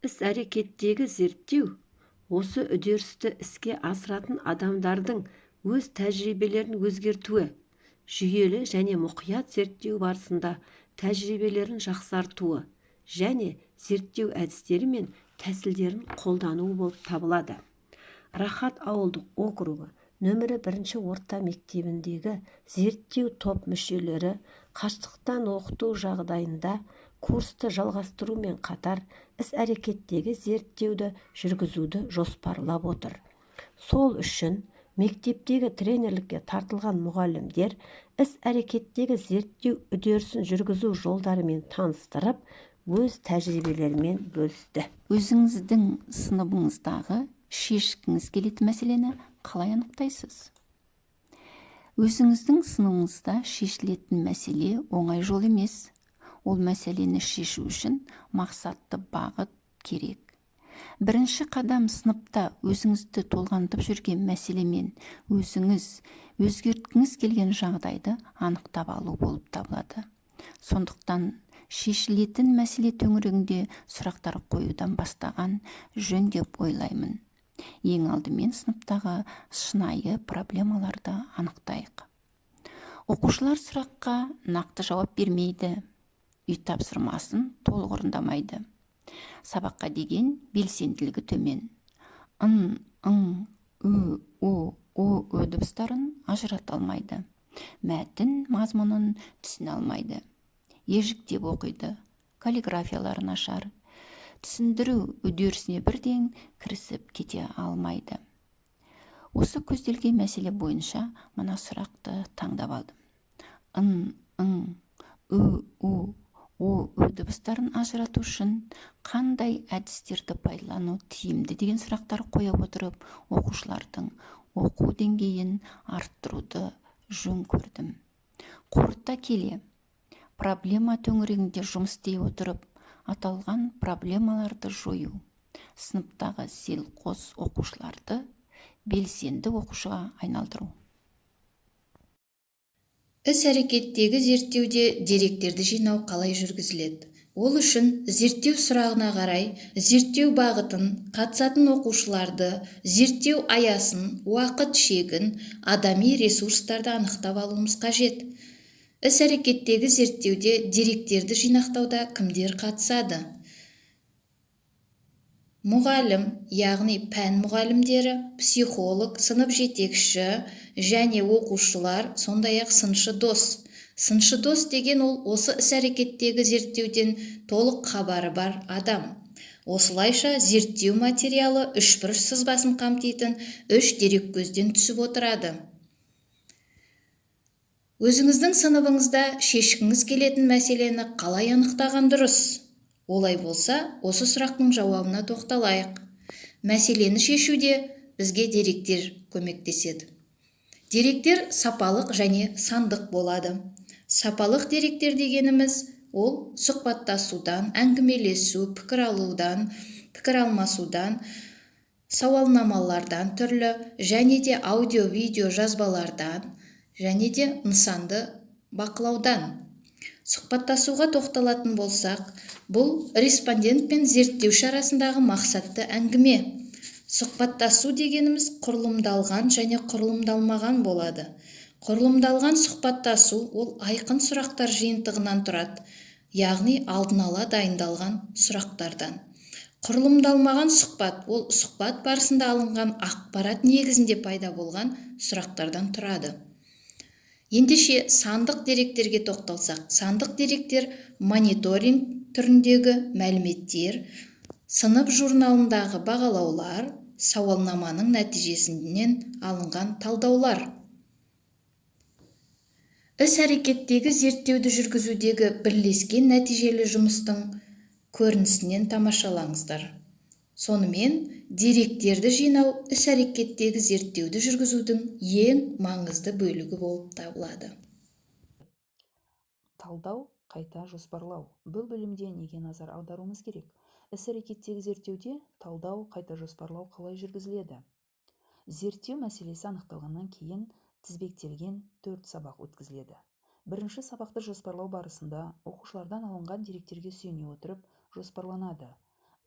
Іс-әрекеттегі зерттеу осы үдерісті іске асыратын адамдардың өз тәжірибелерін өзгертуі, жүйелі және мұқият зерттеу барысында тәжірибелерін жақсартуы және зерттеу әдістері мен тәсілдерін қолдануы болып табылады. Рахат ауылдық округі нөмірі 1 орта мектебіндегі зерттеу топ мүшелері қашықтықтан оқыту жағдайында курсты жалғастырумен қатар іс-әрекеттегі зерттеуді жүргізуді жоспарлап отыр. Сол үшін мектептегі тренерлікке тартылған мұғалімдер іс-әрекеттегі зерттеу үдерісін жүргізу жолдарымен таныстырып, өз тәжірибелерімен бөлісті. Өзіңіздің сыныбыңыздағы шешкіңіз келетін мәселені қалай анықтайсыз? Өзіңіздің сыныбыңызда шешілетін мәселе оңай жол емес. Ол мәселені шешу үшін мақсатты бағыт керек. Бірінші қадам сыныпта өзіңізді толғантып жүрген мәселемен өзіңіз өзгерткіңіз келген жағдайды анықтап алу болып табылады. Сондықтан шешілетін мәселе төңірегінде сұрақтар қоюдан бастаған жөн деп ойлаймын. Ең алдымен сыныптағы шынайы проблемаларды анықтайық. Оқушылар сұраққа нақты жауап бермейді, үй тапсырмасын толық орындамайды. Сабаққа деген белсенділігі төмен. Ын, ү, о дыбыстарын ажырата алмайды. Мәтін мазмұнын түсіне алмайды. Ежіктеп оқиды, каллиграфиялары нашар. Түсіндіру үдерісіне бірден кірісіп кете алмайды. Осы көзделген мәселе бойынша мына сұрақты таңдап алдым. Ын, ү дыбыстарын ажырату үшін қандай әдістерді пайдалану тиімді деген сұрақтар қоя отырып, оқушылардың оқу деңгейін арттыруды жөн көрдім. Қорыта келе, проблема төңірегінде жұмыс істей отырып, аталған проблемаларды жою, сыныптағы селқос оқушыларды белсенді оқушыға айналдыру. Іс-әрекеттегі зерттеуде деректерді жинау қалай жүргізіледі? Ол үшін зерттеу сұрағына қарай зерттеу бағытын, қатысатын оқушыларды, зерттеу аясын, уақыт шегін, адами ресурстарды анықтап алуымыз қажет. Іс-әрекеттегі зерттеуде деректерді жинақтауда кімдер қатысады? Мұғалім, яғни пән мұғалімдері, психолог, сынып жетекші және оқушылар, сондай-ақ сыншы дос. Сыншы дос деген ол осы іс-әрекеттегі зерттеуден толық хабары бар адам. Осылайша зерттеу материалы үшбұрыш сызбасын қамтитын 3 дереккөзден түсіп отырады. Өзіңіздің сыныбыңызда шешкіңіз келетін мәселені қалай анықтаған дұрыс? Олай болса, осы сұрақтың жауабына тоқталайық. Мәселені шешуде бізге деректер көмектеседі. Деректер сапалық және сандық болады. Сапалық деректер дегеніміз ол сұхбаттасудан, әңгімелесу, пікір алудан, пікір алмасудан, сауалнамалардан түрлі және де аудио-видео жазбалардан және де нысанды бақылаудан. Сұхбаттасуға тоқталатын болсақ, бұл респондент пен зерттеуші арасындағы мақсатты әңгіме. Сұхбаттасу дегеніміз құрылымдалған және құрылымдалмаған болады. Құрылымдалған сұхбаттасу ол айқын сұрақтар жиынтығынан тұрады, яғни алдын ала дайындалған сұрақтардан. Құрылымдалмаған сұхбат ол сұхбат барысында алынған ақпарат негізінде пайда болған сұрақтардан тұрады. Ендеше сандық деректерге тоқталсақ, сандық деректер мониторинг түріндегі мәліметтер, сынып журналындағы бағалаулар, сауалнаманың нәтижесінен алынған талдаулар. Іс-әрекеттегі зерттеуді жүргізудегі бірлескен нәтижелі жұмыстың көрінісінен тамашалаңыздар. Сонымен, деректерді жинау іс-әрекеттегі зерттеуді жүргізудің ең маңызды бөлігі болып табылады. Талдау, қайта жоспарлау. Бұл бөлімде неге назар аударуымыз керек? Іс-әрекеттегі зерттеуде талдау, қайта жоспарлау қалай жүргізіледі? Зерттеу мәселесі анықталғаннан кейін тізбектелген 4 сабақ өткізіледі. Бірінші сабақты жоспарлау барысында оқушылардан алынған деректерге сүйене отырып жоспарланады.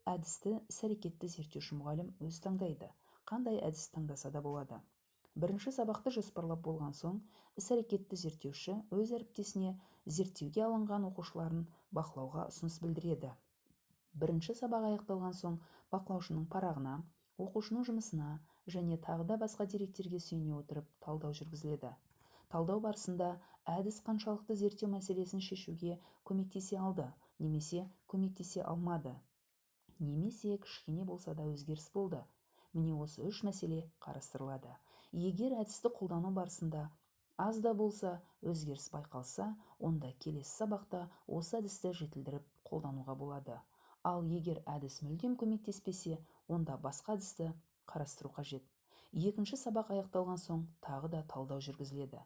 әдісті іс-әрекетті зерттеуші мұғалім өз таңдайды. Қандай әдіс таңдаса да болады. Бірінші сабақты жоспарлап болған соң, іс-әрекетті зерттеуші өз әріптесіне зерттеуге алынған оқушыларын бақылауға ұсыныс білдіреді. Бірінші сабақ аяқталған соң, бақылаушының парағына, оқушының жұмысына және тағы да басқа деректерге сүйене отырып талдау жүргізіледі. Талдау барысында әдіс қаншалықты зерттеу мәселесін шешуге көмектесе алды, немесе көмектесе алмады, немесе кішкене болса да өзгеріс болды. Міне осы үш мәселе қарастырылады. Егер әдісті қолдану барысында аз да болса өзгеріс байқалса, онда келесі сабақта осы әдісті жетілдіріп қолдануға болады. Ал егер әдіс мүлдем көмектеспесе, онда басқа әдісті қарастыру қажет. Екінші сабақ аяқталған соң тағы да талдау жүргізіледі.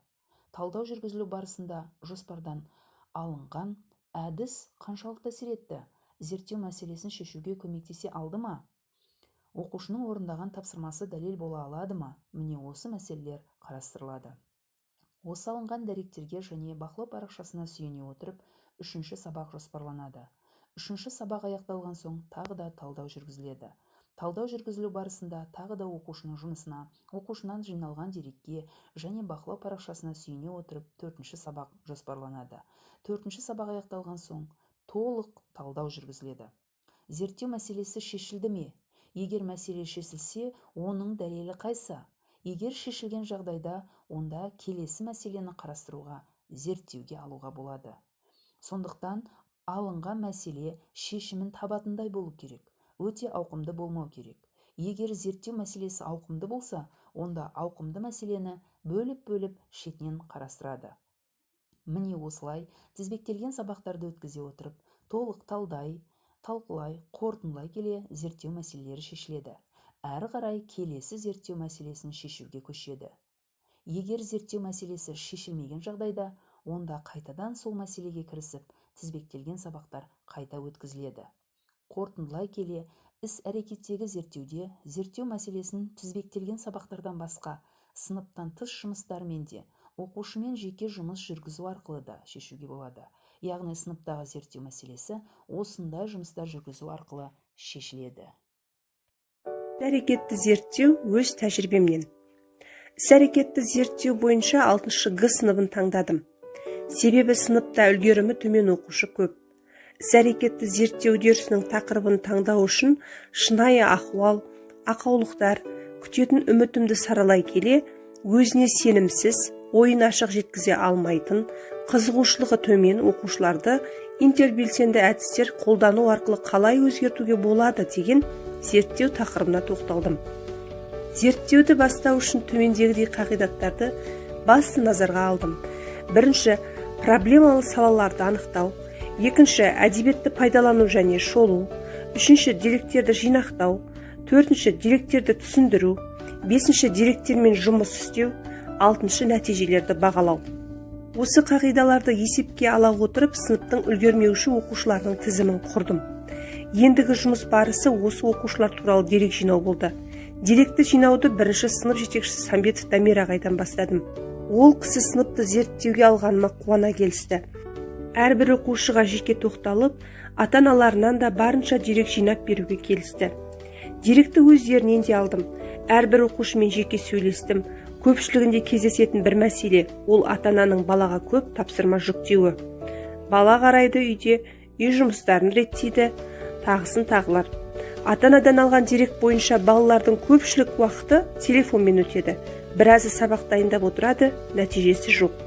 Талдау жүргізілу барысында жоспардан алынған әдіс қаншалықты әсер етті? Зерттеу мәселесін шешуге көмектесе алды ма? Оқушының орындаған тапсырмасы дәлел бола алады ма? Міне осы мәселелер қарастырылады. Осы алынған деректерге және бақылау парақшасына сүйене отырып, үшінші сабақ жоспарланады. Үшінші сабақ аяқталған соң тағы да талдау жүргізіледі. Талдау жүргізілу барысында тағы да оқушының жұмысына, оқушынан жиналған дерекке және бақылау парақшасына сүйене отырып, төртінші сабақ жоспарланады. Төртінші сабақ аяқталған соң толық талдау жүргізіледі. Зерттеу мәселесі шешілді ме? Егер мәселе шешілсе, оның дәлелі қайсы? Егер шешілген жағдайда, онда келесі мәселені қарастыруға, зерттеуге алуға болады. Сондықтан алынған мәселе шешімін табатындай болу керек. Өте ауқымды болмау керек. Егер зерттеу мәселесі ауқымды болса, онда ауқымды мәселені бөліп-бөліп шетінен қарастырады. Міне осылай тізбектелген сабақтарды өткізе отырып, толық талқылай, қорытындылай келе зерттеу мәселелері шешіледі. Әрі қарай келесі зерттеу мәселесін шешуге көшеді. Егер зерттеу мәселесі шешілмеген жағдайда, онда қайтадан сол мәселеге кірісіп, тізбектелген сабақтар қайта өткізіледі. Қорытындылай келе, іс-әрекеттегі зерттеуде зерттеу мәселесін тізбектелген сабақтардан басқа, сыныптан тыс жұмыстармен де, оқушымен жеке жұмыс жүргізу арқылы да шешуге болады. Яғни сыныптағы зерттеу мәселесі осындай жұмыстар жүргізу арқылы шешіледі. Іс-әрекетті зерттеу өз тәжірибемнен. Іс-әрекетті зерттеу бойынша 6 Г сыныбын таңдадым. Себебі сыныпта үлгерімі төмен оқушы көп. Іс-әрекетті зерттеу үдерісінің тақырыбын таңдау үшін шынайы ахуал, ақаулықтар, күтетін үмітімді саралай келе, өзіне сенімсіз, ойын ашық жеткізе алмайтын, қызығушылығы төмен оқушыларды интербелсенді әдістер қолдану арқылы қалай өзгертуге болады деген зерттеу тақырыбына тоқталдым. Зерттеуді бастау үшін төмендегідей қағидаттарды басты назарға алдым. Бірінші, проблемалы салаларды анықтау. Екінші, әдебиетті пайдалану және шолу. Үшінші, деректерді жинақтау. Төртінші, деректерді түсіндіру. Бесінші, деректермен жұмыс істеу. Алтыншы, нәтижелерді бағалау. Осы қағидаларды есепке ала отырып, сыныптың үлгермеуші оқушыларының тізімін құрдым. Ендігі жұмыс барысы осы оқушылар туралы дерек жинау болды. Деректі жинауды бірінші сынып жетекшісі Самбетов Дамир ағайдан бастадым. Ол кісі сыныпты зерттеуге алғаныма қуана келісті. Әрбір оқушыға жеке тоқталып, ата-аналарынан да барынша дерек жинап беруге келісті. Деректі өздерінен де алдым. Әрбір оқушымен жеке сөйлестім. Көпшілігінде кездесетін бір мәселе, ол ата-ананың балаға көп тапсырма жүктеуі. Бала қарайды үйде, үй жұмыстарын реттейді, тағысын тағылар. Ата-анадан алған дерек бойынша балалардың көпшілік уақыты телефонмен өтеді. Біразы сабақ дайындап отырады, нәтижесі жоқ.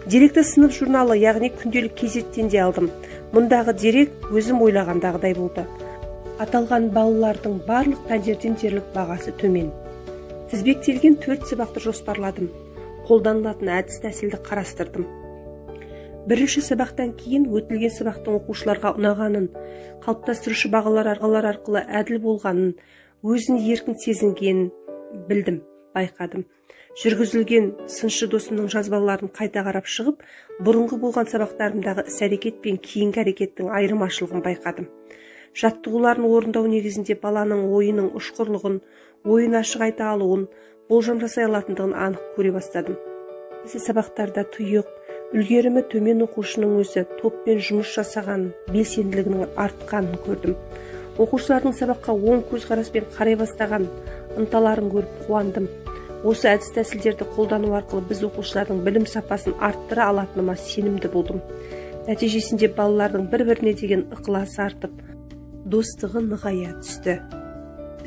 Деректі сынып журналы, яғни күнделік кезеттен де алдым. Мұндағы дерек өзім ойлағандағыдай болды. Аталған балалардың барлық пәндерден дерлік бағасы төмен. Тізбектелген 4 сабақты жоспарладым. Қолданылатын әдіс тәсілді қарастырдым. Бірінші сабақтан кейін өтілген сабақтың оқушыларға ұнағанын, қалыптастырушы бағалар арқылы әділ болғанын, өзін еркін сезінгенін білдім, байқадым. Жүргізілген сыншы досымның жазбаларын қайта қарап шығып, бұрынғы болған сабақтарымдағы іс-әрекет пен кейінгі әрекеттің айырмашылығын байқадым. Жаттығуларын орындау негізінде баланың ойының ұшқырлығын, ойын ашық айта алуын, болжам жасай алатындығын анық көре бастадым. Осы сабақтарда тұйық, үлгерімі төмен оқушының өзі топпен жұмыс жасаған белсенділігінің артқанын көрдім. Оқушылардың сабаққа оң көзқараспен қарай бастаған ынталарын көріп қуандым. Осы әдіс тәсілдерді қолдану арқылы біз оқушылардың білім сапасын арттыра алатыныма сенімді болдым. Нәтижесінде балалардың бір-біріне деген ықыласы артып, достығы нығая түсті.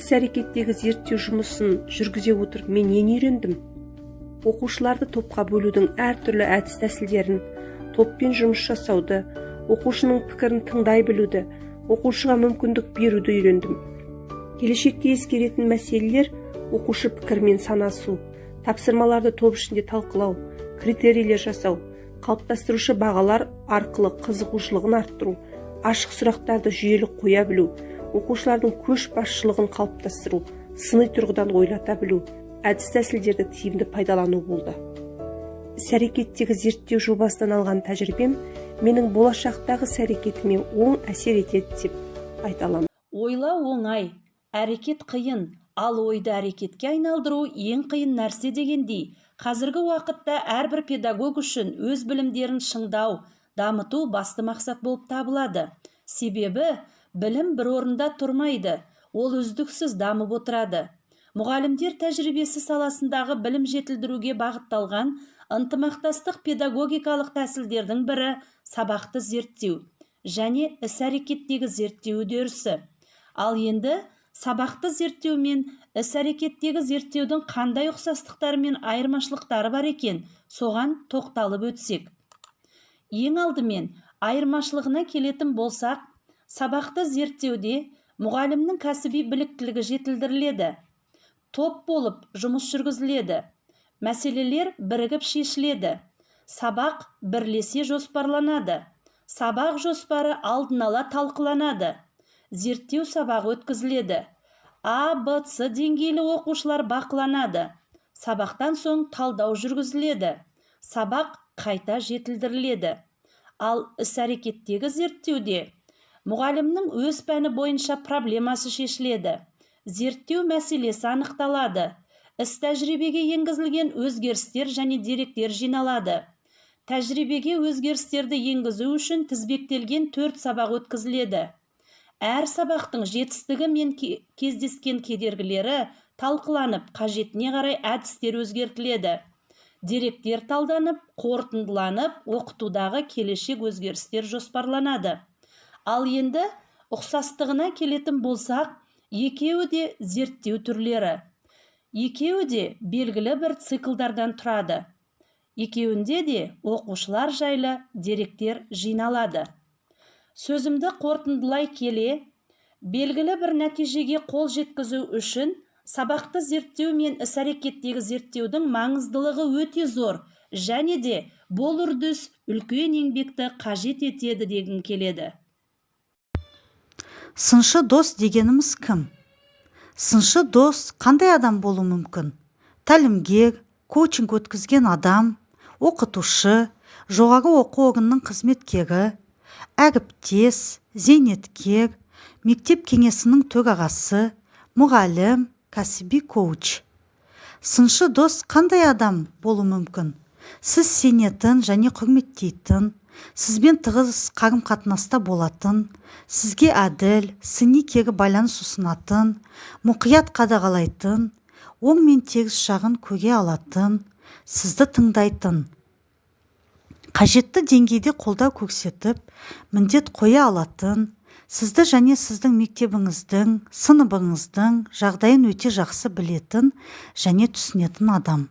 Іс-әрекеттегі зерттеу жұмысын жүргізе отырып мен нені үйрендім? Оқушыларды топқа бөлудің әртүрлі әдіс тәсілдерін, топпен жұмыс жасауды, оқушының пікірін тыңдай білуді, оқушыға мүмкіндік беруді үйрендім. Келешекте ескеретін мәселелер оқушы пікірмен санасу, тапсырмаларды топ ішінде талқылау, критерийлер жасау, қалыптастырушы бағалар арқылы қызығушылығын арттыру, ашық сұрақтарды жүйелі қоя білу, оқушылардың көшбасшылығын қалыптастыру, сыни тұрғыдан ойлата білу, әдіс тәсілдерді тиімді пайдалану болды. Іс-әрекеттегі зерттеу жобасынан алған тәжірибем менің болашақтағы іс-әрекетіме оң әсер етеді деп айта аламын. Ойлау оңай, әрекет қиын, ал ойды әрекетке айналдыру ең қиын нәрсе дегендей, қазіргі уақытта әрбір педагог үшін өз білімдерін шыңдау, дамыту басты мақсат болып табылады. Себебі, білім бір орында тұрмайды, ол үздіксіз дамып отырады. Мұғалімдер тәжірибесі саласындағы білім жетілдіруге бағытталған ынтымақтастық педагогикалық тәсілдердің бірі сабақты зерттеу және іс-әрекеттегі зерттеу үдерісі. Ал енді сабақты зерттеу мен іс-әрекеттегі зерттеудің қандай ұқсастықтары мен айырмашылықтары бар екен, соған тоқталып өтсек. Ең алдымен айырмашылығына келетін болсақ, сабақты зерттеуде мұғалімнің кәсіби біліктілігі жетілдіріледі. Топ болып жұмыс жүргізіледі. Мәселелер бірігіп шешіледі. Сабақ бірлесе жоспарланады. Сабақ жоспары алдын ала талқыланады. Зерттеу сабағы өткізіледі. А, Б, С деңгейлі оқушылар бақыланады. Сабақтан соң талдау жүргізіледі. Сабақ қайта жетілдіріледі. Ал іс-әрекеттегі зерттеуде мұғалімнің өз пәні бойынша проблемасы шешіледі. Зерттеу мәселесі анықталады. Іс-тәжірибеге енгізілген өзгерістер және деректер жиналады. Тәжірибеге өзгерістерді енгізу үшін тізбектелген 4 сабақ өткізіледі. Әр сабақтың жетістігі мен кездескен кедергілері талқыланып, қажетіне қарай әдістер өзгертіледі. Деректер талданып, қорытындыланып, оқытудағы келешек өзгерістер жоспарланады. Ал енді ұқсастығына келетін болсақ, екеуі де зерттеу түрлері. Екеуі де белгілі бір циклдардан тұрады. Екеуінде де оқушылар жайлы деректер жиналады. Сөзімді қорытындылай келе, белгілі бір нәтижеге қол жеткізу үшін сабақты зерттеу мен іс-әрекеттегі зерттеудің маңыздылығы өте зор және де бұл үрдіс үлкен еңбекті қажет етеді дегім келеді. Сыншы дос дегеніміз кім? Сыншы дос қандай адам болуы мүмкін? Тәлімгер, коучинг өткізген адам, оқытушы, жоғары оқу орнының қызметкері, әріптес, зейнеткер, мектеп кеңесінің төрағасы, мұғалім, кәсіби коуч. Сыншы дос қандай адам болуы мүмкін? Сіз сенетін және құрметтейтін, сізбен тығыз қарым-қатынаста болатын, сізге әділ, сыни кері байланыс ұсынатын, мұқият қадағалайтын, оң мен теріс жағын көре алатын, сізді тыңдайтын, қажетті деңгейде қолдау көрсетіп, міндет қоя алатын, сізді және сіздің мектебіңіздің, сыныбыңыздың жағдайын өте жақсы білетін және түсінетін адам.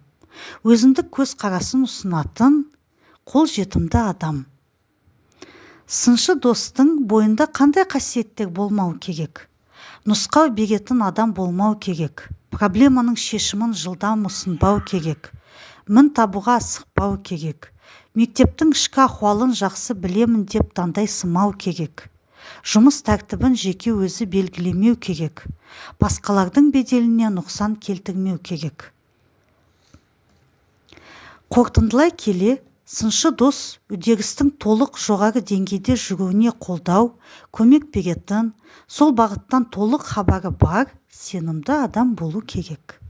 Өзіндік көзқарасын ұсынатын, қолжетімді адам. Сыншы достың бойында қандай қасиеттер болмау керек? Нұсқау беретін адам болмау керек. Проблеманың шешімін жылдам ұсынбау керек. Мін табуға асықпау керек. Мектептің ішкі ахуалын жақсы білемін деп таңдай сымау керек. Жұмыс тәртібін жеке өзі белгілемеу керек. Басқалардың беделіне нұқсан келтірмеу керек. Қорытындылай келе, сыншы дос үдерістің толық жоғары деңгейде жүруіне қолдау, көмек беретін, сол бағыттан толық хабары бар, сенімді адам болу керек.